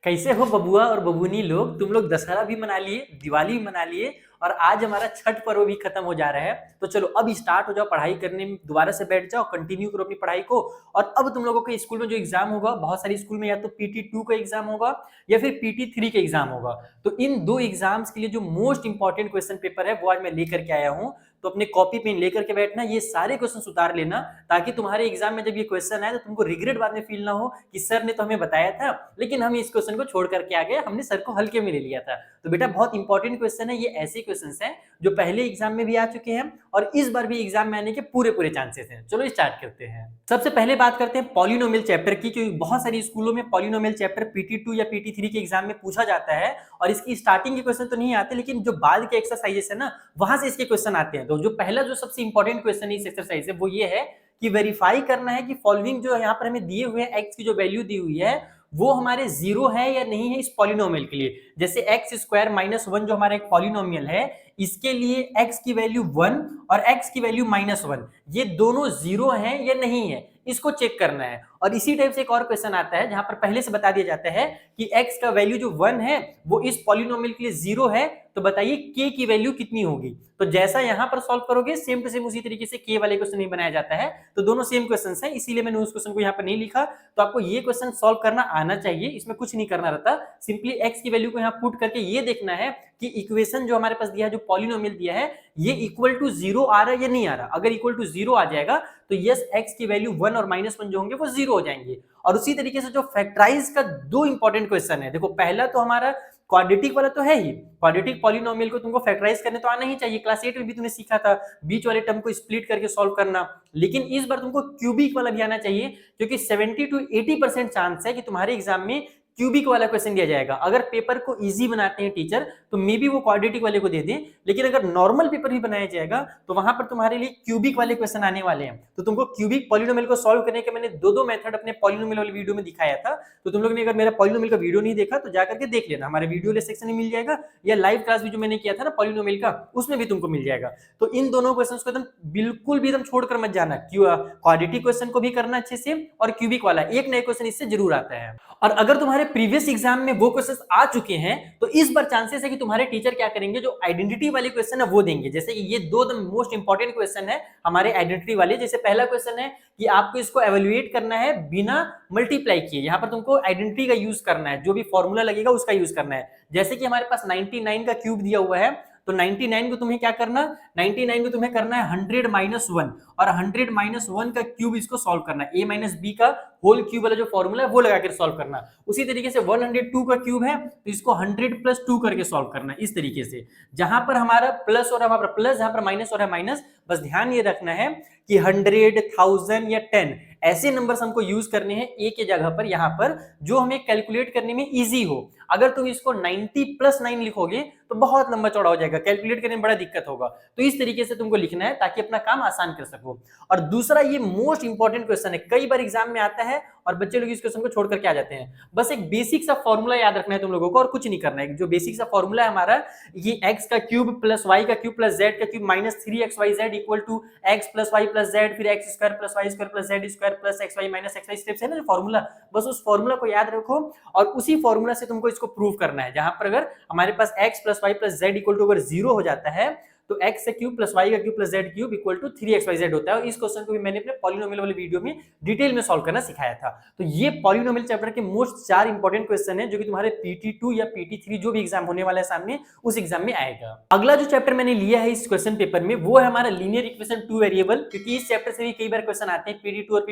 कैसे हो बबुआ और बबूनी लोग? तुम लोग दशहरा भी मना लिए, दिवाली भी मना लिए और आज हमारा छठ पर्व भी खत्म हो जा रहा है। तो चलो अब स्टार्ट हो जाओ पढ़ाई करने में, दोबारा से बैठ जाओ, कंटिन्यू करो अपनी पढ़ाई को। और अब तुम लोगों के स्कूल में जो एग्जाम होगा, बहुत सारे स्कूल में या तो PT2 का एग्जाम होगा या फिर PT3 का एग्जाम होगा। तो इन दो एग्जाम्स के लिए जो मोस्ट इंपॉर्टेंट क्वेश्चन पेपर है वो आज मैं लेकर के आया हूँ। तो अपने कॉपी पेन लेकर के बैठना, ये सारे क्वेश्चन उतार लेना, ताकि तुम्हारे एग्जाम में जब ये क्वेश्चन आए तो तुमको रिग्रेट बाद में फील ना हो कि सर ने तो हमें बताया था लेकिन हम इस क्वेश्चन को छोड़ करके आ गए, हमने सर को हल्के में ले लिया था। तो बेटा बहुत इंपॉर्टेंट क्वेश्चन है, ये ऐसे क्वेश्चन हैं जो पहले एग्जाम में भी आ चुके हैं और इस बार भी एग्जाम में आने के पूरे पूरे चांसेस हैं। चलो स्टार्ट करते हैं। सबसे पहले बात करते हैं पॉलिनोमियल चैप्टर की, क्योंकि बहुत सारी स्कूलों में पॉलिनोमियल चैप्टर PT2 या PT3 के एग्जाम में पूछा जाता है और इसकी स्टार्टिंग के क्वेश्चन तो नहीं आते, लेकिन जो बाद के एक्सरसाइजेस है ना, वहां से इसके क्वेश्चन आते हैं। तो जो पहला जो सबसे इंपॉर्टेंट क्वेश्चन इस एक्सरसाइज है वो ये है कि वेरीफाई करना है कि फॉलोइंग जो यहाँ पर हमें दिए हुए हैं, एक्स की जो वैल्यू दी हुई है वो हमारे जीरो है या नहीं है इस पॉलिनोमियल के लिए। जैसे एक्स स्क्वायर माइनस वन जो हमारा एक पॉलिनोमियल है, इसके लिए एक्स की वैल्यू 1 और एक्स की वैल्यू -1, ये दोनों जीरो हैं या नहीं है, इसको चेक करना है। और इसी टाइप से एक और क्वेश्चन आता है जहां पर पहले से बता दिया जाता है कि एक्स का वैल्यू जो 1 है वो इस पॉलिनोमियल के लिए जीरो है, तो बताइए के की वैल्यू कितनी होगी। तो जैसा यहां पर सॉल्व करोगे सेम टू सेम उसी तरीके से के वाले क्वेश्चन ही बनाया जाता है। तो दोनों सेम क्वेश्चन हैं, इसीलिए मैंने उस क्वेश्चन को यहाँ पर नहीं लिखा। तो आपको ये क्वेश्चन सॉल्व करना आना चाहिए, इसमें कुछ नहीं करना रहता, सिंपली एक्स की वैल्यू को यहाँ पुट करके ये देखना है कि इक्वेशन जो हमारे पास दिया है, जो पॉलिनोमियल दिया है, ये इक्वल टू जीरो आ रहा है या नहीं आ रहा। अगर इक्वल टू जीरो आ जाएगा तो यस, एक्स की वैल्यू 1 और -1 जो होंगे वो जीरो हो जाएंगे। और उसी तरीके से जो फैक्टराइज का दो इंपॉर्टेंट क्वेश्चन है, देखो पहला तो हमारा क्वाड्रेटिक वाला तो है ही, क्वाड्रेटिक पॉलिनोमियल को तुमको फैक्टराइज करने तो आना ही चाहिए, क्लास 8 में भी तुमने सीखा था बीच वाले टर्म को स्प्लिट करके सॉल्व करना। लेकिन इस बार तुमको क्यूबिक वाला भी आना चाहिए, क्योंकि 70 to 80% चांस है कि तुम्हारे एग्जाम में क्यूबिक वाला क्वेश्चन दिया जाएगा। अगर पेपर को इजी बनाते हैं टीचर तो मे बी वो क्वाड्रेटिक वाले को दे दें, लेकिन अगर नॉर्मल पेपर भी बनाया जाएगा तो वहां पर तुम्हारे लिए क्यूबिक वाले क्वेश्चन आने वाले हैं। तो तुमको क्यूबिक पॉलिनोमियल को सॉल्व करने के मैंने दो मेथड अपने पॉलिनोमियल वाले वीडियो में दिखाया था। तो तुम लोग ने अगर मेरा पॉलिनोमियल का वीडियो नहीं देखा तो जाकर के देख लेना, हमारे वीडियो वाले सेक्शन में मिल जाएगा, या लाइव क्लास भी जो मैंने किया था ना पॉलिनोमियल का, उसमें भी तुमको मिल जाएगा। तो इन दोनों क्वेश्चन को एकदम बिल्कुल भी एकदम छोड़कर मत जाना, क्वाड्रेटिक क्वेश्चन को भी करना अच्छे से और क्यूबिक वाला एक नया क्वेश्चन इससे जरूर आता है। और अगर तुम्हारे प्रीवियस एग्जाम में वो क्वेश्चन आ चुके हैं तो इस बार चांसेस है कि तुम्हारे टीचर क्या करेंगे, जो आइडेंटिटी वाले क्वेश्चन है वो देंगे। जैसे कि ये दो मोस्ट इंपॉर्टेंट क्वेश्चन है हमारे आइडेंटिटी वाले। जैसे पहला क्वेश्चन है कि आपको इसको एवेल्युएट करना है बिना मल्टीप्लाई किए, यहाँ पर तुमको आइडेंटिटी का यूज करना है, जो भी फॉर्मूला लगेगा उसका यूज करना है। जैसे कि हमारे पास 99 का क्यूब दिया हुआ है, तो 99 को तुम्हें क्या करना, 99 को तुम्हें करना है 100 -1 और 100 -1 का क्यूब इसको सॉल्व करना है, a - b का होल क्यूब वाला जो फॉर्मूला है वो लगाकर सॉल्व करना। उसी तरीके से 102 का क्यूब है तो इसको 100 + 2 करके सॉल्व करना। इस तरीके से जहां पर हमारा प्लस और हमारा प्लस, जहां पर माइनस और है माइनस, बस ध्यान ये रखना है कि 100, 1000 या 10 ऐसे नंबर्स हमको यूज करने हैं ए के जगह पर, यहां पर जो हमें कैलकुलेट करने में इजी हो। अगर तुम इसको 90 + 9 लिखोगे तो बहुत लंबा चौड़ा हो जाएगा, कैलकुलेट करने में बड़ा दिक्कत होगा। तो इस तरीके से तुमको लिखना है ताकि अपना काम आसान कर सको। और दूसरा, ये मोस्ट इंपॉर्टेंट क्वेश्चन है, कई बार एग्जाम में आता है और बच्चे लोग इस क्वेश्चन को छोड़ करके आ जाते हैं। बस एक बेसिक सा फॉर्मूला याद रखना है तुम लोगों को और कुछ नहीं करना है। जो बेसिक सा फॉर्मूला है हमारा, ये x का क्यूब प्लस y का क्यूब प्लस z का cube minus 3xyz equal to x + y + z, फिर x² + y² + z² + xy - xy steps है ना जो फॉर्मूला, बस उस फॉर्मूला को याद रखो और उसी फॉर्मूला से तुमको इसको प्रूव करना है। जहां पर अगर हमारे पास x + y + z equal to अगर 0 हो जाता है तो x का क्यूब प्लस y का cube plus z cube equal to 3xyz होता है। और इस क्वेश्चन को भी मैंने अपने पॉलिनोमियल वाले वीडियो में डिटेल में सॉल्व करना सिखाया था। तो ये पॉलिनोमियल चैप्टर के मोस्ट 4 इंपॉर्टेंट क्वेश्चन है जो कि तुम्हारे PT2 या PT3 जो भी एग्जाम होने वाला है सामने, उस एग्जाम में आएगा। अगला जो चैप्टर मैंने लिया है इस क्वेश्चन पेपर में वो है हमारा लीनियर इक्वेशन 2 वेरिएबल, क्योंकि इस चैप्टर से भी कई बार क्वेश्चन आते हैं PT2 और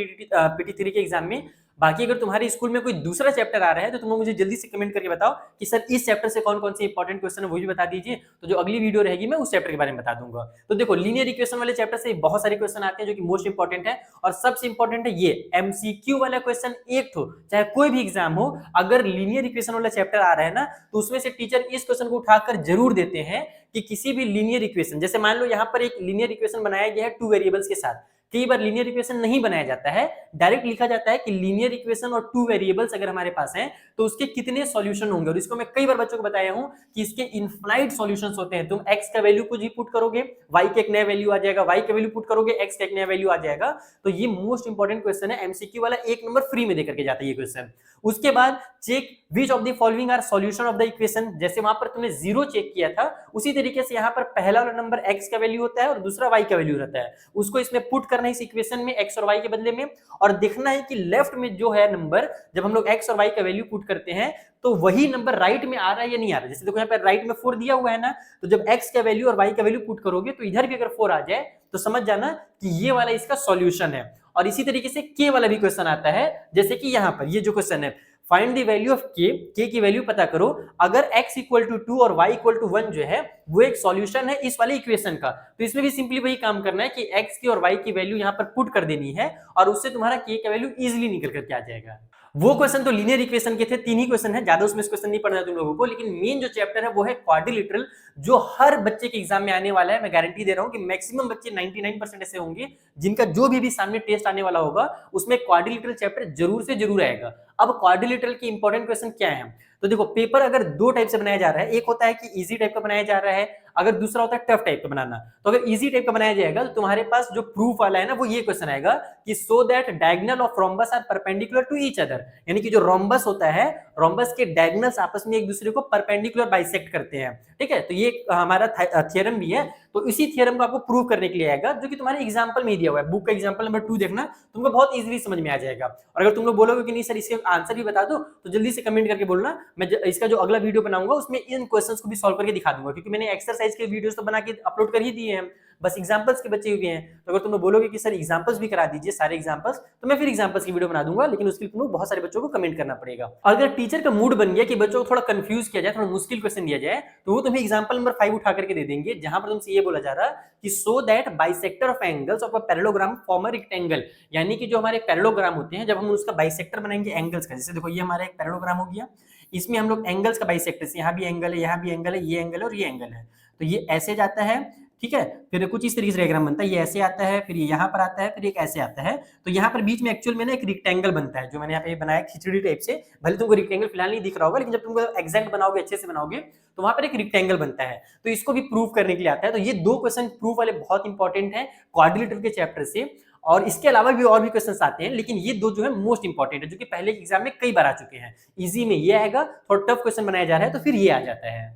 PT3 के एग्जाम में। बाकी अगर तुम्हारे स्कूल में कोई दूसरा चैप्टर आ रहा है तो तुम मुझे जल्दी से कमेंट करके बताओ कि सर इस चैप्टर से कौन कौन से इंपॉर्टेंट क्वेश्चन है वो भी बता दीजिए। तो जो अगली वीडियो रहेगी मैं उस चैप्टर के बारे में बता दूंगा। तो देखो, लीनियर इक्वेशन वाले चैप्टर से बहुत सारे क्वेश्चन आते हैं जो कि मोस्ट इंपॉर्टेंट है, और सबसे इंपॉर्टेंट है ये MCQ वाला क्वेश्चन। एक तो चाहे कोई भी एग्जाम हो, अगर लीनियर इक्वेशन वाला चैप्टर आ रहा है ना तो उसमें से टीचर इस क्वेश्चन को उठाकर जरूर देते हैं कि किसी भी लीनियर इक्वेशन, जैसे मान लो यहाँ पर एक लीनियर इक्वेशन बनाया गया है 2 वेरिएबल्स के साथ, कई बार लीनियर इक्वेशन नहीं बनाया जाता है, डायरेक्ट लिखा जाता है कि लीनियर इक्वेशन और 2 वेरिएबल्स अगर हमारे पास हैं तो उसके कितने सॉल्यूशन होंगे। और इसको मैं कई बार बच्चों को बताया हूं कि इसके इनफाइनाइट सॉल्यूशंस होते हैं। तुम x का वैल्यू कुछ भी पुट करोगे, y का एक नया वैल्यू आ जाएगा, y का वैल्यू पुट करोगे, x का एक नया वैल्यू आ जाएगा। तो ये मोस्ट इंपॉर्टेंट क्वेश्चन है, एमसीक्यू वाला 1 नंबर फ्री में देकर के जाता है ये क्वेश्चन। उसके बाद check which of the following are solution of the equation. जैसे वहां पर तुमने 0 चेक किया था, उसी तरीके से यहाँ पर पहला वाला नंबर x का वैल्यू होता है और दूसरा y का वैल्यू रहता है। उसको इसमें पुट करना है इस इक्वेशन में x और y के बदले में, और देखना है कि लेफ्ट में जो है नंबर, जब हम लोग x और y का वैल्यू पुट करते हैं तो वही नंबर राइट में आ रहा है या नहीं आ रहा है। जैसे देखो यहाँ पर राइट में 4 दिया हुआ है ना, तो जब x का वैल्यू और y का वैल्यू पुट करोगे तो इधर भी अगर 4 आ जाए तो समझ जाना कि ये वाला इसका सॉल्यूशन है। और इसी तरीके से k वाला भी क्वेश्चन आता है, जैसे कि यहाँ पर ये जो क्वेश्चन है, find the value of k की वैल्यू पता करो अगर x इक्वल टू 2 और y इक्वल टू 1 जो है वो एक सॉल्यूशन है इस वाले इक्वेशन का। तो इसमें भी सिंपली वही काम करना है कि x की और y की वैल्यू यहाँ पर पुट कर देनी है और उससे तुम्हारा k का वैल्यू इजीली निकल करके आ जाएगा। वो क्वेश्चन तो लीनियर इक्वेशन के थे, 3 ही क्वेश्चन है, ज्यादा उसमें क्वेश्चन नहीं पढ़ना तुम लोगों को। लेकिन मेन जो चैप्टर है वो है क्वाड्रिलेटरल, जो हर बच्चे के एग्जाम में आने वाला है। मैं गारंटी दे रहा हूं कि मैक्सिमम बच्चे 99% ऐसे होंगे जिनका जो भी सामने टेस्ट आने वाला होगा उसमें क्वाड्रिलेटरल चैप्टर जरूर से जरूर आएगा। अब क्वाड्रिलेटरल के इंपॉर्टेंट क्वेश्चन क्या है, तो देखो पेपर अगर 2 टाइप से बनाया जा रहा है, एक होता है कि इजी टाइप का बनाया जा रहा है, अगर दूसरा होता है टफ टाइप का बनाना। तो अगर इजी टाइप का बनाया जाएगा तो तुम्हारे पास जो प्रूफ वाला है ना वो ये क्वेश्चन आएगा कि so that diagonal of rhombus are perpendicular to each other, यानी कि जो रोम्बस होता है, रोम्बस के डायगोनल्स आपस में एक दूसरे को परपेंडिकुलर बाइसेक्ट करते हैं। ठीक है, तो ये हमारा थ्योरम भी है। तो इसी थ्योरम को आपको प्रूव करने के लिए आएगा, जो कि तुम्हारे एग्जांपल में दिया हुआ है। बुक का एग्जांपल नंबर 2 देखना, तुमको बहुत इजीली समझ में आ जाएगा। और अगर तुम लोग बोलोगे कि नहीं सर इसके आंसर भी बता दो, तो जल्दी से कमेंट करके बोलना, मैं इसका जो अगला वीडियो बनाऊंगा उसमें इन क्वेश्चंस को भी सॉल्व करके दिखा दूंगा, क्योंकि मैंने एक्सरसाइज के वीडियोस तो बना के अपलोड कर ही दिए हैं, बस एग्जांपल्स के बचे हुए हैं। तो अगर तुम लोग बोलोगे कि सर एग्जांपल्स भी करा दीजिए सारे एग्जांपल्स, तो मैं फिर एग्जांपल्स की वीडियो बना दूंगा, लेकिन उसके लिए तुम लोग बहुत सारे बच्चों को कमेंट करना पड़ेगा। और अगर टीचर का मूड बन गया कि बच्चों को थोड़ा कंफ्यूज किया जाए, थोड़ा मुश्किल क्वेश्चन दिया जाए, तो वो तुम्हें एग्जांपल नंबर 5 उठा करके दे देंगे, जहां पर तुमसे ये बोला जा रहा है कि so that bisector of angles of a parallelogram form a rectangle, यानी कि जो हमारे पैरेललोग्राम होते हैं जब हम उसका बाइसेक्टर बनाएंगे एंगल्स का, जैसे देखो ये हमारा एक पैरेललोग्राम हो गया, इसमें हम लोग एंगल्स का बाइसेक्टर, यहाँ भी एंगल है, यहाँ भी एंगल है, ये एंगल है और ये एंगल है, तो ये ऐसे जाता है। ठीक है, फिर कुछ इस तरीके से डायग्राम बनता है, ये ऐसे आता है, फिर ये यहाँ पर आता है, फिर एक ऐसे आता है। तो यहाँ पर बीच में एक्चुअल में ना एक रेक्टेंगल बनता है, जो मैंने यहाँ पे बनाया खिचड़ी टाइप से। भले तुमको रेक्टेंगल फिलहाल नहीं दिख रहा होगा, लेकिन जब तुमको एग्जैक्ट बनाओगे, अच्छे से बनाओगे, तो वहां पर एक रेक्टेंगल बनता है। तो इसको भी प्रूव करने के लिए आता है। तो ये 2 क्वेश्चन प्रूफ वाले बहुत इंपॉर्टेंट है क्वाड्रिलेटरल के चैप्टर से। और इसके अलावा भी और भी क्वेश्चंस आते हैं, लेकिन ये 2 जो है मोस्ट इंपॉर्टेंट है, जो कि पहले के एग्जाम में कई बार आ चुके हैं। इजी में ये आएगा, थोड़ा टफ क्वेश्चन बनाया जा रहा है तो फिर ये आ जाता है।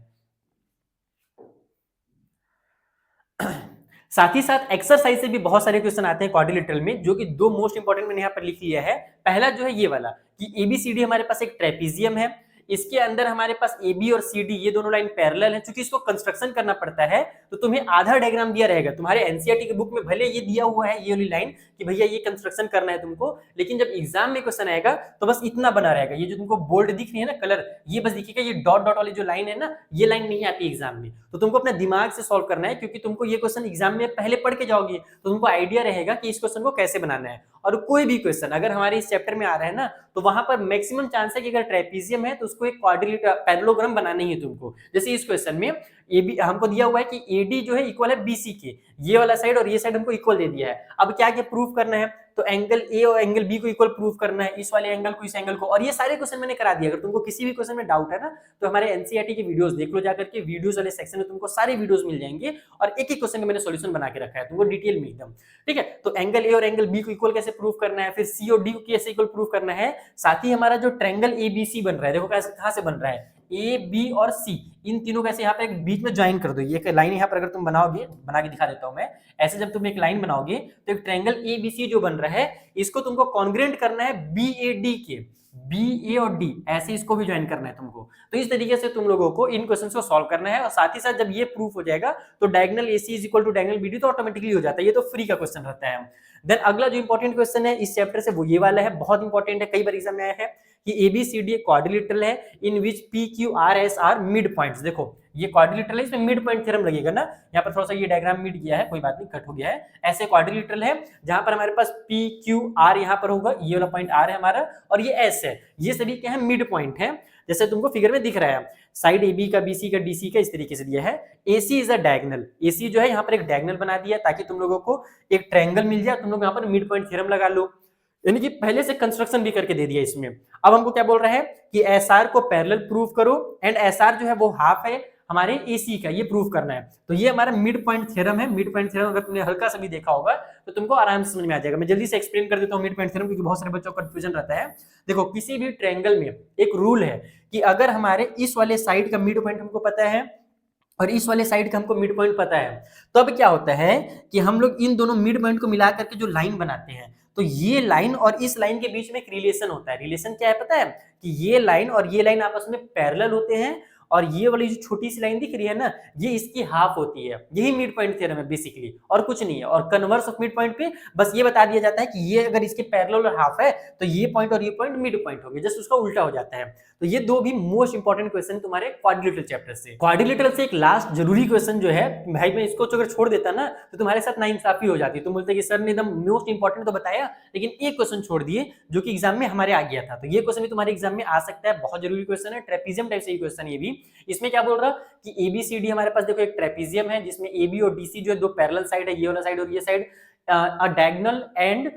साथ ही साथ एक्सरसाइज से भी बहुत सारे क्वेश्चन आते हैं क्वाड्रिलेटरल में, जो कि 2 मोस्ट इंपॉर्टेंट मैंने यहाँ पर लिख लिया है। पहला जो है ये वाला कि एबीसीडी हमारे पास एक ट्रेपीजियम है, इसके अंदर हमारे पास ए बी और सी डी ये दोनों लाइन पैरेलल है। चूंकि इसको कंस्ट्रक्शन करना पड़ता है तो तुम्हें आधा डायग्राम दिया रहेगा। तुम्हारे एनसीईआरटी की बुक में भले ये दिया हुआ है ये वाली लाइन कि भैया ये कंस्ट्रक्शन करना है तुमको, लेकिन जब एग्जाम में क्वेश्चन आएगा तो बस इतना बना रहेगा। ये जो तुमको बोल्ड दिख रही है ना कलर, ये बस दिखेगा, ये डॉट डॉट वाली जो लाइन है ना, ये लाइन नहीं आती एग्जाम में। तो तुमको अपने दिमाग से सॉल्व करना है, क्योंकि तुमको ये क्वेश्चन एग्जाम में पहले पढ़ के जाओगे तो तुमको आइडिया रहेगा कि इस क्वेश्चन को कैसे बनाना है। और कोई भी क्वेश्चन अगर हमारे इस चैप्टर में आ रहा है ना, तो वहां पर मैक्सिमम चांस है कि अगर ट्रेपीजियम है तो उसको एक क्वाड्रिलेटरल पैरेललोग्राम बनाना ही है तुमको। जैसे इस क्वेश्चन में ए बी हमको दिया हुआ है कि एडी जो है इक्वल है बीसी के, ये वाला साइड और ये साइड हमको इक्वल दे दिया है। अब क्या क्या प्रूफ करना है, तो एंगल ए और एंगल बी को इक्वल प्रूफ करना है, इस वाले एंगल को इस एंगल को, और ये सारे क्वेश्चन मैंने करा दिया। अगर तुमको किसी भी क्वेश्चन में डाउट है ना, तो हमारे एनसीईआरटी के वीडियोस देख लो जाकर के, वीडियोस वाले सेक्शन में तुमको सारे वीडियोस मिल जाएंगे और एक एक क्वेश्चन का मैंने सॉल्यूशन बना के रखा है तुमको डिटेल में एकदम। ठीक है, तो एंगल ए और एंगल बी को इक्वल कैसे प्रूफ करना है, फिर सी और डी को कैसे इक्वल प्रूफ करना है। साथ ही हमारा जो ट्रायंगल एबीसी बन रहा है, देखो कहां से बन रहा है, ए बी और सी, इन तीनों कैसे यहाँ पे एक बीच में ज्वाइन कर दो। ये एक लाइन यहाँ पर अगर तुम बनाओगे, बना के दिखा देता हूं मैं, ऐसे जब तुम एक लाइन बनाओगे तो एक ट्रायंगल ए बी सी जो बन रहा है, इसको तुमको कॉन्ग्रुएंट करना है बी ए डी के, बी ए और डी ऐसे इसको भी ज्वाइन करना है तुमको। तो इस तरीके से तुम लोगों को इन क्वेश्चंस को सॉल्व करना है। और साथ ही साथ जब ये प्रूफ हो जाएगा तो diagonal AC is equal to diagonal BD तो ऑटोमेटिकली हो जाता है। ये तो फ्री का क्वेश्चन रहता है। देन अगला जो इंपॉर्टेंट क्वेश्चन है इस चैप्टर से वो ये वाला है, बहुत इंपॉर्टेंट है, कई बार एग्जाम में आया है कि एबीसीडी क्वाड्रिलेटरल है in which P Q R S are midpoints. देखो ये क्वाड्रिलेटरल है, इसमें मिड पॉइंट थ्योरम लगेगा ना, यहाँ पर थोड़ा सा ये डायग्राम मिट गया है, कोई बात नहीं, कट हो गया है। ऐसे क्वाड्रिलेटरल है जहां पर हमारे पास पी क्यू आर यहाँ पर होगा, ये वाला पॉइंट आर है हमारा, और ये एस है, ये सभी क्या है मिड पॉइंट है। जैसे तुमको फिगर में दिख रहा है, साइड ए बी का, बी सी का, डी सी का इस तरीके से दिया है। ए सी इज अ डायगनल, ए सी जो है यहाँ पर एक डायगनल बना दिया ताकि तुम लोगों को एक ट्रायंगल मिल जाए, तुम लोग यहाँ पर मिड पॉइंट थ्योरम लगा लो, यानी कि पहले से कंस्ट्रक्शन भी करके दे दिया इसमें। अब हमको क्या बोल रहा है कि एस आर को पैरेलल प्रूव करो, एंड एस आर जो है वो हाफ है हमारे एसी का, ये प्रूव करना है। तो ये हमारा मिड पॉइंट थ्योरम है। मिड पॉइंट थ्योरम अगर तुमने हल्का सा भी देखा होगा तो तुमको आराम से समझ में आ जाएगा। मैं जल्दी से एक्सप्लेन कर देता हूँ मिड पॉइंट थ्योरम, क्योंकि बहुत सारे बच्चों को कंफ्यूजन रहता है। देखो, किसी भी ट्रायंगल में एक रूल है कि अगर हमारे इस वाले साइड का मिड पॉइंट हमको पता है और इस वाले साइड का हमको मिड पॉइंट पता है, तो अब क्या होता है कि हम लोग इन दोनों मिड पॉइंट को मिला करके जो लाइन बनाते हैं, तो ये लाइन और इस लाइन के बीच में एक रिलेशन होता है। रिलेशन क्या है पता है कि ये लाइन और ये लाइन आपस में पैरेलल होते हैं, और ये वाली जो छोटी सी लाइन दिख रही है ना, ये इसकी हाफ होती है। यही मिड पॉइंट थ्योरम है बेसिकली, और कुछ नहीं है। और कन्वर्स ऑफ मिड पॉइंट पे बस ये बता दिया जाता है कि ये अगर इसके पैरेलल और हाफ है तो ये पॉइंट और ये पॉइंट मिड पॉइंट हो गए, जस्ट उसका उल्टा हो जाता है। तो ये दो भी मोस्ट इंपॉर्टेंट क्वेश्चन तुम्हारे क्वाड्रिलेटरल चैप्टर से। क्वाड्रिलेटरल से एक लास्ट जरूरी क्वेश्चन जो है भाई, मैं इसको अगर छोड़ देता ना तो तुम्हारे साथ नाइंसाफी हो जाती। तुम बोलते कि सर ने एकदम मोस्ट इंपॉर्टेंट तो बताया लेकिन एक क्वेश्चन छोड़ दिए जो कि एग्जाम में हमारे आ गया था। तो ये क्वेश्चन भी तुम्हारे एग्जाम में आ सकता है, बहुत जरूरी क्वेश्चन है, ट्रेपीजियम टाइप से क्वेश्चन ये भी। इसमें क्या बोल रहा कि एबीसीडी हमारे पास देखो एक ट्रेपीजियम है जिसमें एबी और डीसी जो है दो पैरेलल साइड है, ये वाला साइड और ये side, A diagonal and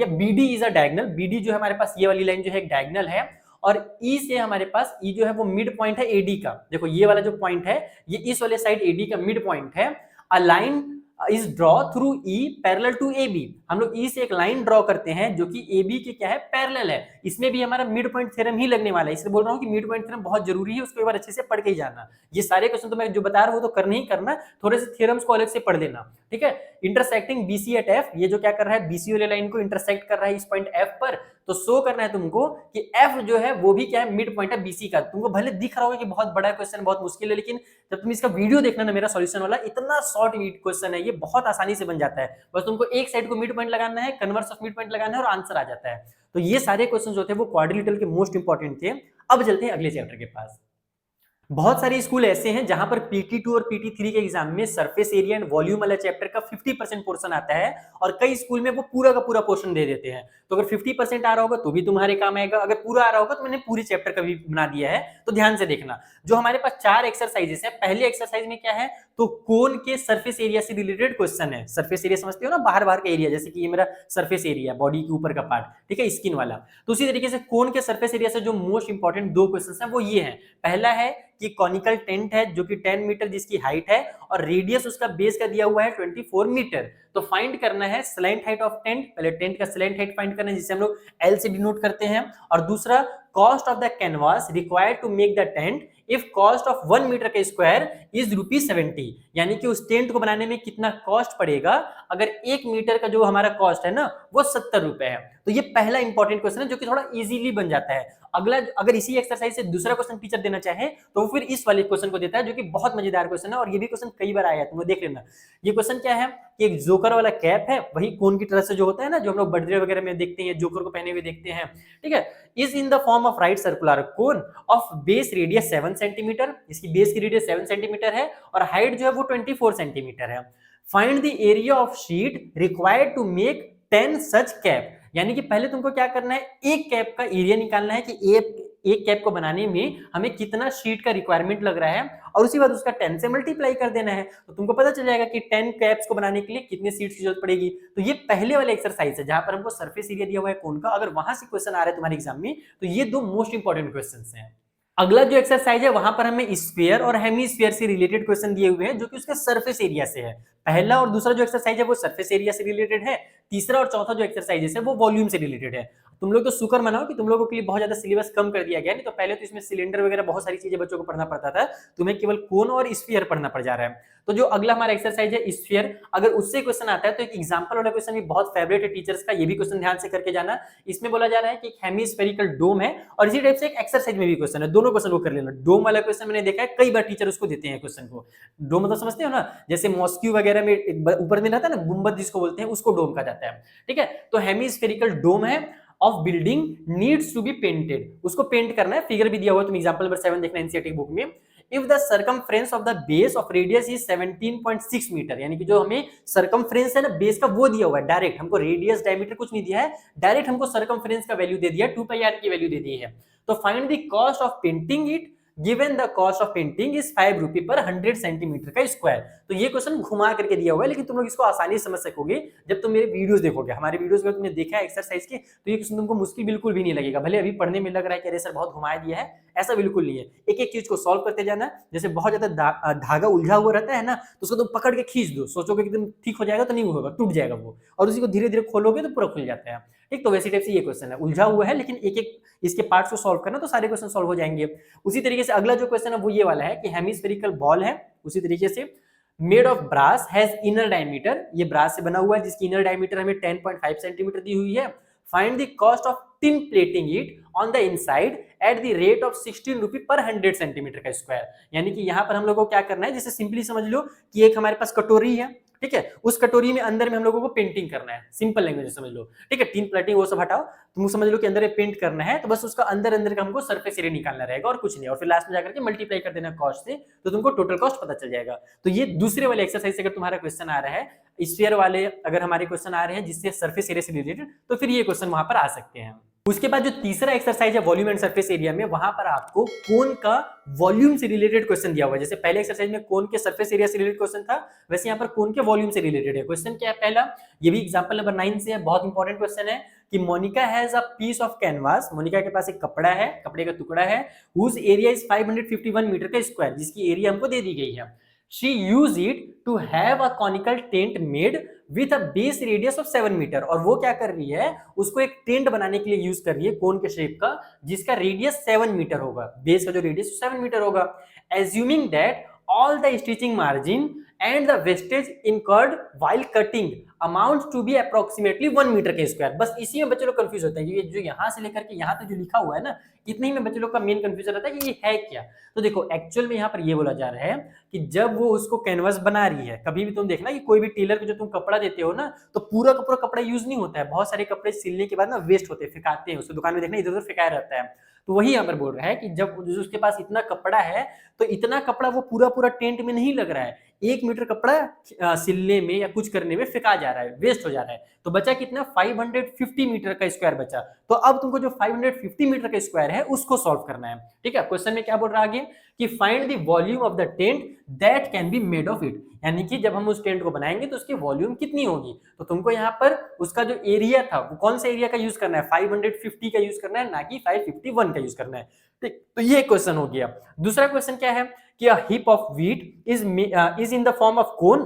BD is a diagonal. BD जो है हमारे पास ये वाली लाइन जो है एक डायगोनल है, और ई से हमारे पास ई जो है वो मिड पॉइंट है एडी का। देखो ये वाला जो पॉइंट है ये इस वाले साइड एडी का मिड पॉइंट है। A line is draw through E parallel to A B. हम लोग ई से एक लाइन ड्रॉ करते हैं जो कि ए बी के क्या है, पैरेलल है। इसमें भी हमारा मिड पॉइंट थ्योरम ही लगने वाला है, इसलिए बोल रहा हूँ कि मिड पॉइंट थ्योरम बहुत जरूरी है, उसको एक बार अच्छे से पढ़ के ही जाना। ये सारे क्वेश्चन तो मैं जो बता रहा हूँ तो करना ही करना, थोड़े से थ्योरम्स को अलग से पढ़ लेना, ठीक है। इंटरसेक्टिंग बीसी एट एफ, ये जो क्या कर रहा है, बीसी वाले लाइन को इंटरसेक्ट कर रहा है इस पॉइंट एफ पर, तो शो करना है तुमको कि एफ जो है वो भी क्या है, मिड पॉइंट है बीसी का। तुमको भले दिख रहा होगा कि बहुत बड़ा क्वेश्चन, बहुत मुश्किल है, लेकिन जब तुम इसका वीडियो देखना ना मेरा सॉल्यूशन वाला, इतना शॉर्ट क्वेश्चन है ये, बहुत आसानी से बन जाता है। बस तुमको एक साइड को मिड पॉइंट लगाना है, कन्वर्स ऑफ मिड पॉइंट लगाना है और आंसर आ जाता है। तो ये सारे क्वेश्चन जो थे वो क्वाड्रिलेटरल के मोस्ट इंपॉर्टेंट थे। अब चलते हैं अगले चैप्टर के पास। बहुत सारे स्कूल ऐसे हैं जहां पर PT2 और PT3 के एग्जाम में सरफेस एरिया एंड वॉल्यूम वाला चैप्टर का 50% पोर्शन आता है, और कई स्कूल में वो पूरा का पूरा पोर्शन दे देते हैं। तो अगर 50% आ रहा होगा तो भी तुम्हारे काम आएगा, अगर पूरा आ रहा होगा तो मैंने पूरे चैप्टर का भी बना दिया है, तो ध्यान से देखना। जो हमारे पास 4 एक्सरसाइजेस है, पहले एक्सरसाइज में क्या है, तो कोन के सरफेस एरिया से रिलेटेड क्वेश्चन है। सरफेस एरिया समझते हो ना, बाहर बाहर का एरिया, जैसे कि ये मेरा सरफेस एरिया, बॉडी के ऊपर का पार्ट, ठीक है, स्किन वाला। तो उसी तरीके से कोन के सरफेस एरिया से जो मोस्ट इंपॉर्टेंट 2 क्वेश्चन है वो ये है। पहला है कि कॉनिकल टेंट है जो कि 10 मीटर जिसकी हाइट है, और रेडियस उसका बेस का दिया हुआ है 24 मीटर। तो फाइंड करना है स्लैंट हाइट ऑफ टेंट, पहले टेंट का स्लैंट हाइट फाइंड करना है जिसे हम लोग एल से डिनोट करते हैं। और दूसरा, cost of the canvas required to make the tent if cost of 1 metre का स्क्वायर इज ₹70, यानी कि उस टेंट को बनाने में कितना कॉस्ट पड़ेगा अगर 1 मीटर का जो हमारा कॉस्ट है ना वो 70 रुपए है। तो ये पहला इंपॉर्टेंट क्वेश्चन है जो कि थोड़ा इजीली बन जाता है। अगला, अगर इसी एक्सरसाइज से दूसरा क्वेश्चन टीचर देना चाहे तो फिर इस वाले क्वेश्चन को देता है, जो कि बहुत मजेदार क्वेश्चन है, और ये भी क्वेश्चन कई बार आया है, तुम लोग देख लेना। ये क्वेश्चन क्या है कि एक जोकर वाला कैप है, वही कोन की तरह से जो होता है ना, जो हम लोग बर्थडे वगैरह में देखते हैं, जोकर को पहने हुए देखते हैं, ठीक है, is in the form of right circular cone of base radius 7 centimetre. इसकी बेस की रेडियस 7 सेंटीमीटर है और हाइट जो है वो 24 सेंटीमीटर है। Find the area of sheet required to make 10 such cap. यानी कि पहले तुमको क्या करना है, एक कैप का एरिया निकालना है कि एक कैप को बनाने में हमें कितना शीट का रिक्वायरमेंट लग रहा है, और उसी बाद उसका 10 से मल्टीप्लाई कर देना है। तो तुमको पता चल जाएगा कि 10 कैप्स को बनाने के लिए कितने शीट्स की जरूरत पड़ेगी। तो ये पहले वाले एक्सरसाइज है जहां पर हमको सरफेस एरिया दिया हुआ है कोन का, अगर वहां से क्वेश्चन आ रहा है तुम्हारे एग्जाम में तो ये 2 मोस्ट इंपॉर्टेंट क्वेश्चन हैं। अगला जो एक्सरसाइज है वहां पर हमें स्फीयर और हेमीस्फीयर से रिलेटेड क्वेश्चन दिए हुए हैं जो कि उसके सरफेस एरिया से है। पहला और दूसरा जो एक्सरसाइज है वो सरफेस एरिया से रिलेटेड है, तीसरा और चौथा जो एक्सरसाइज है वो वॉल्यूम से रिलेटेड है। तुम लोग तो शुक्र मनाओ कि तुम लोगों के लिए बहुत ज्यादा सिलेबस कम कर दिया गया, नहीं तो पहले तो इसमें सिलेंडर वगैरह बहुत सारी चीजें बच्चों को पढ़ना पड़ता था, तुम्हें केवल कोन और स्फीयर पढ़ना पड़ जा रहा है। तो जो अगला हमारा एक्सरसाइज है स्फीयर, अगर उससे क्वेश्चन आता है तो एक एग्जांपल वाला क्वेश्चन भी बहुत फेवरेट है टीचर्स का, ये भी क्वेश्चन ध्यान से करके जाना। इसमें बोला जा रहा है कि एक हेमीस्फेरिकल डोम है, और इसी टाइप से एक एक्सरसाइज में भी क्वेश्चन है, दोनों क्वेश्चन को कर लेना। डोम वाला क्वेश्चन मैंने देखा है कई बार टीचर उसको देते हैं क्वेश्चन को। डोम मतलब समझते हो ना, जैसे मॉस्क्यू वगैरह में ऊपर में रहता है ना गुंबद जिसको बोलते हैं, उसको डोम कहा जाता है, ठीक है। तो हेमीस्फेरिकल डोम है of building needs to be painted, उसको पेंट करना है, फिगर भी दिया हुआ है, तुम एग्जांपल नंबर 7 देखना एनसीईआरटी बुक में। If the circumference of the base of radius is 17.6 metre, यानी कि जो हमें सर्कमफ्रेंस है ना बेस का वो दिया हुआ है डायरेक्ट, हमको रेडियस डायमीटर कुछ नहीं दिया है, डायरेक्ट हमको सर्कमफ्रेंस का वैल्यू दे दिया, 2πr की वैल्यू दे दी है। तो find the cost of painting it given the cost of painting is 5 रुपी पर 100 सेंटीमीटर का स्क्वायर। तो ये क्वेश्चन घुमा करके दिया हुआ है, लेकिन तुम लोग इसको आसानी से समझ सकोगे जब तुम मेरे वीडियोस देखोगे। हमारे वीडियोस में तुमने देखा है एक्सरसाइज के, तो ये क्वेश्चन तुमको मुश्किल बिल्कुल भी नहीं लगेगा। भले अभी पढ़ने में लग रहा है कि अरे सर बहुत घुमाया दिया है, ऐसा बिल्कुल नहीं है। एक एक चीज को सॉल्व करते जाना। जैसे बहुत ज्यादा धागा उलझा हुआ रहता है ना, तो उसको तुम पकड़ के खींच दो, सोचोगे कि तुम ठीक हो जाएगा, तो नहीं होगा, टूट जाएगा वो, और उसी को धीरे धीरे खोलोगे तो पूरा खुल जाता है। ठीक, तो वैसे टाइप से ये क्वेश्चन है, उलझा हुआ है लेकिन एक एक इसके पार्ट्स को सॉल्व करना तो सारे क्वेश्चन सॉल्व हो जाएंगे। उसी तरीके से अगला जो क्वेश्चन है वो ये वाला है कि हेमिस्फेरिकल बॉल है, उसी तरीके से made of brass has inner diameter, ये ब्रास से बना हुआ है जिसकी इनर डायमीटर हमें 10.5 सेंटीमीटर दी हुई है। Find the cost of tin plating it on the inside at the rate of 16 रुपी पर 100 सेंटीमीटर का स्क्वायर। यानी कि यहाँ पर हम लोगों को क्या करना है, जैसे सिंपली समझ लो कि एक हमारे पास कटोरी है, ठीक है, उस कटोरी में अंदर में हम लोगों को पेंटिंग करना है, सिंपल लैंग्वेज में समझ लो, ठीक है, टिन प्लेटिंग वो सब हटाओ, तुम समझ लो कि अंदर में पेंट करना है, तो बस उसका अंदर अंदर का हमको सरफेस एरिया निकालना रहेगा और कुछ नहीं, और फिर लास्ट में जाकर के मल्टीप्लाई कर देना कॉस्ट से, तो तुमको टोटल कॉस्ट पता चल जाएगा। तो ये दूसरे वाले एक्सरसाइज से अगर तुम्हारा क्वेश्चन आ रहा है, स्फीयर वाले अगर हमारे क्वेश्चन आ रहे हैं जिससे सरफेस एरिया से रिलेटेड, तो फिर ये क्वेश्चन वहां पर आ सकते हैं। उसके बाद जो तीसरा एक्सरसाइज है वॉल्यूम एंड सरफेस एरिया में, वहां पर आपको कोन का वॉल्यूम से रिलेटेड क्वेश्चन दिया हुआ है। जैसे पहले एक्सरसाइज में कोन के सरफेस एरिया से रिलेटेड क्वेश्चन था, वैसे यहाँ पर कोन के वॉल्यूम से रिलेटेड है। क्वेश्चन क्या है पहला, ये भी एग्जांपल नंबर 9 से है, बहुत इंपॉर्टेंट क्वेश्चन है कि Monica has a piece of canvas, Monica के पास एक कपड़ा है, कपड़े का टुकड़ा है, हुज एरिया इज 551 मीटर का स्क्वायर, जिसकी एरिया हमको दे दी गई है। She used it to have a conical tent made with a base radius of 7 metre, और वो क्या कर रही है, उसको एक टेंट बनाने के लिए यूज कर रही है कोन के शेप का, जिसका रेडियस 7 मीटर होगा, बेस का जो रेडियस 7 मीटर होगा। Assuming that all the stitching margin and the wastage incurred while cutting amount to be approximately 1 metre के स्क्वायर। बस इसी में बच्चे लोग कंफ्यूज होते हैं, क्योंकि जो यहाँ से लेकर के यहाँ तक जो लिखा हुआ है ना, इतने ही में बच्चे लोग का मेन कंफ्यूजन रहता है कि ये है क्या। तो देखो एक्चुअल में यहाँ पर ये बोला जा रहा है कि जब वो उसको कैनवास बना रही है, कभी भी तुम देखना कि कोई भी टेलर को जो तुम कपड़ा देते हो ना, तो पूरा का पूरा कपड़ा यूज नहीं होता है, बहुत सारे कपड़े सिलने के बाद ना वेस्ट होते हैं, फेंकाते हैं, उसको दुकान में देखना इधर उधर फेंकाया रहता है। तो वही यहाँ पर बोल रहा है कि जब उसके पास इतना कपड़ा है, तो इतना कपड़ा वो पूरा पूरा टेंट में नहीं लग रहा है, 1 मीटर कपड़ा सिलने में या कुछ करने में फेंका जा रहा है, वेस्ट हो जा रहा है। तो बचा कितना, 550 मीटर का स्क्वायर बचा। तो अब तुमको जो 550 मीटर का स्क्वायर है उसको सॉल्व करना है, ठीक है। क्वेश्चन में क्या बोल रहा है आगे कि find the volume of the tent that can be made of it, यानी कि जब हम उस टेंट को बनाएंगे तो उसकी वॉल्यूम कितनी होगी। तो तुमको यहाँ पर उसका जो एरिया था वो कौन सा एरिया का यूज करना है, 550 का यूज करना है, ना कि 551 का यूज करना है, ठीक। तो ये क्वेश्चन हो गया। दूसरा क्वेश्चन क्या है कि a heap of wheat is in the form of cone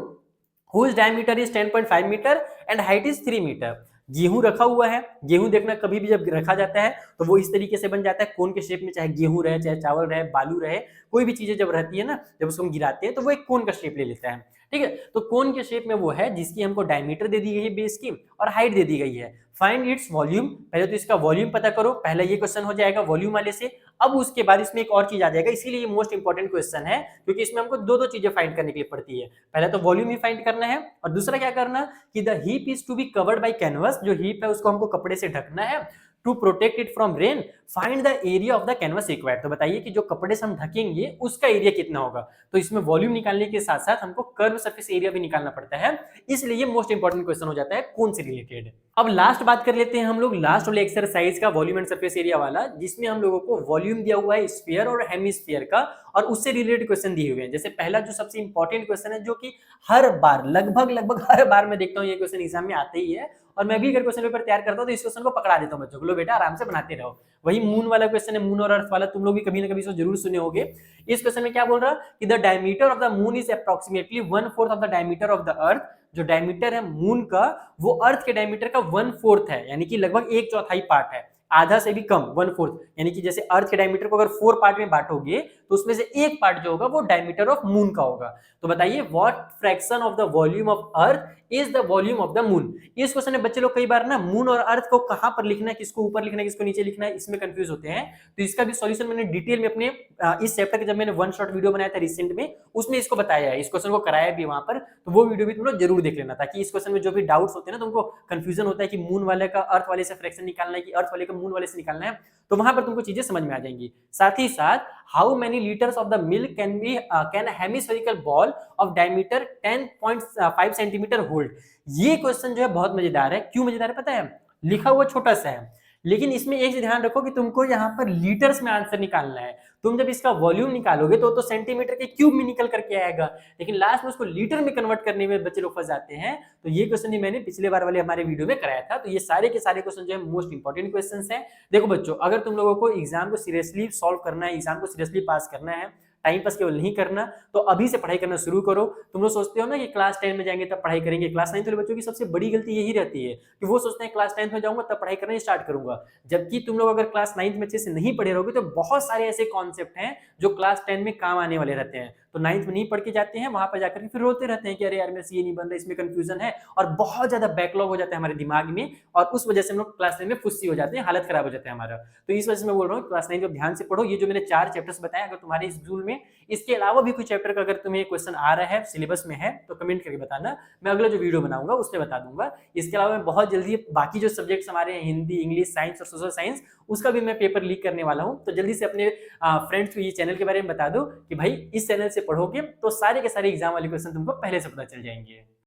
whose diameter is 10.5 metre and height is 3 metre. गेहूं रखा हुआ है, गेहूं देखना कभी भी जब रखा जाता है तो वो इस तरीके से बन जाता है कोन के शेप में, चाहे गेहूं रहे, चाहे चावल रहे, बालू रहे, कोई भी चीजें जब रहती है ना, जब उसको हम गिराते हैं तो वो एक कोन का शेप ले लेता है, ठीक है। तो कोन के शेप में वो है जिसकी हमको डायमीटर दे दी गई है बेस की और हाइट दे दी गई है। फाइंड इट्स वॉल्यूम, पहले तो इसका वॉल्यूम पता करो, पहला ये क्वेश्चन हो जाएगा वॉल्यूम वाले से। अब उसके बाद इसमें एक और चीज आ जाएगा, इसीलिए ये मोस्ट इंपॉर्टेंट क्वेश्चन है, क्योंकि इसमें हमको दो दो चीजें फाइंड करने के लिए पड़ती है। पहले तो वॉल्यूम ही फाइंड करना है, और दूसरा क्या करना कि the heap is to be covered by canvas, जो हीप है उसको हमको कपड़े से ढकना है, to protect it from rain. Find the area of the canvas required, तो बताइए कि जो कपड़े से हम ढकेंगे उसका एरिया कितना होगा। तो इसमें वॉल्यूम निकालने के साथ साथ हमको कर्व सरफेस एरिया भी निकालना पड़ता है, इसलिए ये मोस्ट इंपॉर्टेंट क्वेश्चन हो जाता है कौन से रिलेटेड। अब लास्ट बात कर लेते हैं हम लोग, लास्ट वाले एक्सरसाइज का वॉल्यूम एंड सरफेस एरिया वाला, जिसमें हम लोगों को वॉल्यूम दिया हुआ है स्फीयर और हेमिस्फीयर का, और उससे रिलेटेड क्वेश्चन दिए हुए हैं। जैसे पहला जो सबसे इंपॉर्टेंट क्वेश्चन है, जो कि हर बार लगभग हर बार मैं देखता हूँ ये क्वेश्चन एग्जाम में आते ही है, और मैं भी अगर क्वेश्चन पेपर तैयार करता हूँ तो इस क्वेश्चन को पकड़ा देता हूँ बच्चों को, लो बेटा आराम से बनाते रहो। वही मून वाला क्वेश्चन है, मून और अर्थ वाला, तुम लोग भी कभी ना कभी इसको जरूर सुने होंगे। इस क्वेश्चन में क्या बोल रहा है कि the diameter of the moon is approximately 1/4 of the diameter of the earth. जो डायमीटर है मून का वो अर्थ के डायमीटर का 1/4 है, यानी कि लगभग 1/4 पार्ट है, आधा से भी कम, 1/4। यानी कि जैसे अर्थ के डायमीटर को अगर 4 पार्ट में बांटोगे तो उसमें से एक पार्ट जो होगा वो डायमीटर ऑफ मून का होगा। तो बताइए what fraction of the volume of earth is the volume of the moon. इस क्वेश्चन में बच्चे लोग कई बार ना मून और अर्थ को कहां पर लिखना है, किसको ऊपर लिखना है, किसको नीचे लिखना है, इसमें कंफ्यूज होते हैं। तो इसका भी सॉल्यूशन मैंने डिटेल में अपने इस चैप्टर के जब मैंने वन शॉट वीडियो बनाया था रिसेंट में, उसमें इसको बताया है, इस क्वेश्चन को कराया भी वहां पर, तो वो वीडियो भी तुम लोग जरूर देख लेना, ताकि इस क्वेश्चन में जो भी डाउट्स होते हैं ना, तुमको कंफ्यूजन होता है कि मून वाले का अर्थ वाले से फ्रैक्शन निकालना है कि अर्थ वाले का मून वाले से निकालना है, तो वहां पर तुमको चीजें समझ में आ जाएंगी। साथ ही साथ how many litres of the milk can hemispherical ball of diameter 10.5 centimetre hold. ये क्वेश्चन जो है बहुत मजेदार है। क्यों मजेदार है पता है? लिखा हुआ छोटा सा है, लेकिन इसमें एक चीज ध्यान रखो कि तुमको यहाँ पर लीटर्स में आंसर निकालना है। तुम जब इसका वॉल्यूम निकालोगे तो सेंटीमीटर के क्यूब में निकल करके आएगा, लेकिन लास्ट में उसको लीटर में कन्वर्ट करने में बच्चे लोग फंस जाते हैं। तो ये क्वेश्चन ही मैंने पिछले बार वाले हमारे वीडियो में कराया था। तो ये सारे के सारे क्वेश्चन जो है मोस्ट इंपॉर्टेंट क्वेश्चन हैं। देखो बच्चों, अगर तुम लोगों को एग्जाम को सीरियसली सॉल्व करना है, एग्जाम को सीरियसली पास करना है, टाइम पास केवल नहीं करना, तो अभी से पढ़ाई करना शुरू करो। तुम लोग सोचते हो ना कि क्लास 10 में जाएंगे तब पढ़ाई करेंगे। क्लास 9 वाले बच्चों की सबसे बड़ी गलती यही रहती है कि वो सोचते हैं क्लास 10 में जाऊंगा तब पढ़ाई करना स्टार्ट करूंगा। जबकि तुम लोग अगर क्लास 9 में अच्छे से नहीं पढ़े रहोगे तो बहुत सारे ऐसे कॉन्सेप्ट हैं जो क्लास 10 में काम आने वाले रहते हैं। तो 9th में नहीं पढ़ के जाते हैं, वहां पर जाकर के फिर रोते रहते हैं कि अरे यार मेरे से ये नहीं बन रहा, इसमें कंफ्यूजन है, और बहुत ज्यादा बैकलॉग हो जाता है हमारे दिमाग में, और उस वजह से हम लोग क्लास 10 में फुस्सी हो जाते हैं, हालत खराब हो जाता है हमारा। तो इस वजह से मैं बोल रहा हूँ क्लास 9 में ध्यान से पढ़ो। ये जो मैंने 4 चैप्टर्स बताए, अगर तुम्हारे इस स्कूल में इसके अलावा भी कोई चैप्टर का अगर तुम्हें क्वेश्चन आ रहा है, सिलेबस में है, तो कमेंट करके बताना, मैं अगला जो वीडियो बनाऊंगा उसमें बता दूंगा। इसके अलावा मैं बहुत जल्दी बाकी जो सब्जेक्ट्स हमारे हैं, हिंदी, इंग्लिश, साइंस और सोशल साइंस, उसका भी मैं पेपर लीक करने वाला हूँ। तो जल्दी से अपने फ्रेंड्स को ये चैनल के बारे में बता दो कि भाई इस चैनल से पढ़ोगे तो सारे के सारे एग्जाम वाले क्वेश्चन तुमको पहले से पता चल जाएंगे।